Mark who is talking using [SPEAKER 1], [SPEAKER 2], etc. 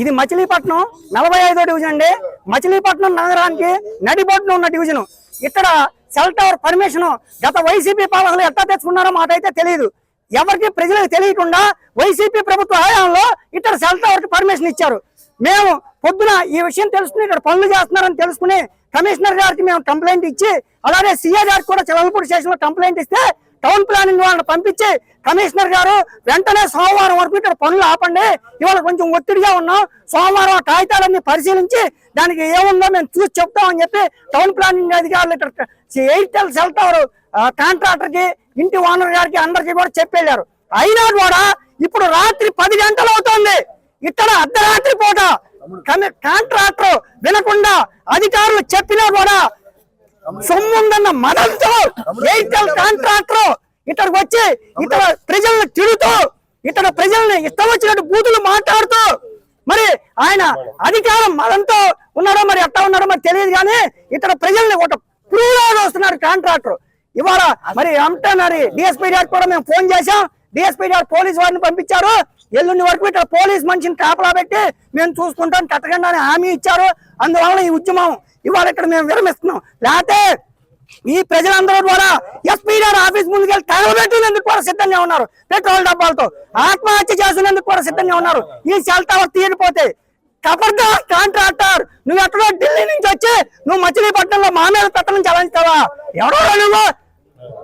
[SPEAKER 1] ఇది మచిలీపట్నం 45వ డివిజన్ అండి. మచిలీపట్నం నగరానికి నడిబొడ్డున ఉన్న డివిజన్. ఇక్కడ సెల్ టవర్ పర్మిషన్ గత వైసీపీ పాలకులు ఎట్లా తెచ్చుకున్నారో మాకైతే తెలియదు. ఎవరికి ప్రజలకు తెలియకుండా వైసీపీ ప్రభుత్వ హయాంలో ఇక్కడ సెల్ టవర్ కి పర్మిషన్ ఇచ్చారు. మేము పొద్దున ఈ విషయం తెలుసుకుని ఇక్కడ పనులు చేస్తున్నారని తెలుసుకుని కమిషనర్ గారికి మేము కంప్లైంట్ ఇచ్చి, అలాగే సీఏ గారికి కూడా చిలకలపూడి స్టేషన్ లో కంప్లైంట్ ఇస్తే టౌన్ ప్లానింగ్ వాళ్ళని పంపించి కమిషనర్ గారు వెంటనే సోమవారం వరకు ఇక్కడ పనులు ఆపండి, ఇవాళ కొంచెం ఒత్తిడిగా ఉన్నాం, సోమవారం ఆ కాగితాలన్నీ పరిశీలించి దానికి ఏముందో మేము చూసి చెప్తామని చెప్పి టౌన్ ప్లానింగ్ అధికారులు ఇక్కడ ఎయిర్టెల్ సెల్ టవర్ కాంట్రాక్టర్ కి, ఇంటి ఓనర్ గారికి అందరికీ కూడా చెప్పేళ్ళారు. అయినా కూడా ఇప్పుడు రాత్రి 10 గంటలు అవుతోంది. ఇక్కడ అర్ధరాత్రి పూట కాంట్రాక్టర్ వినకుండా అధికారులు చెప్పినా కూడా సొమ్ముందన్న మదంతో ఎయిర్టెల్ కాంట్రాక్టర్ ఇక్కడికి వచ్చి ఇక్కడ ప్రజల్ని తిడుతూ, ఇక్కడ ప్రజల్ని ఇష్టం వచ్చినట్టు బూతులు మాట్లాడుతూ, మరి ఆయన అధికారం మదంతో ఉన్నారో మరి ఎట్లా ఉన్నారో మరి తెలియదు, కానీ ఇక్కడ ప్రజల్ని ఒక పురుగులాగా వస్తున్నారు కాంట్రాక్టర్. ఇవాళ మరి అంటున్నారు డిఎస్పీ గారికి కూడా మేము ఫోన్ చేశాం. డిఎస్పీ గారు పోలీసు వారిని పంపించారు. ఎల్లుండి వరకు ఇక్కడ పోలీస్ మనిషిని కాపలా పెట్టి మేము చూసుకుంటాం కట్టకుండా అని హామీ ఇచ్చారు. అందువల్ల ఈ ఉద్యమం ఇవాళ ఇక్కడ మేము విరమిస్తున్నాం. లేకపోతే ఈ ప్రజలందరూ కూడా ఎస్పీ గారు ఆఫీస్ ముందుకెళ్ళి తగలబెట్టేందుకు కూడా సిద్ధంగా ఉన్నారు. పెట్రోల్ డబ్బాలతో ఆత్మహత్య చేసేందుకు కూడా సిద్ధంగా ఉన్నారు. ఈ సెల్ టవర్ తీయకపోతే ఖబర్దార్ కాంట్రాక్టర్, నువ్వు ఎక్కడో ఢిల్లీ నుంచి వచ్చి నువ్వు మచిలీపట్నంలో మా మీద పెత్తనం చలాయిస్తావా? ఎవడో నువ్వు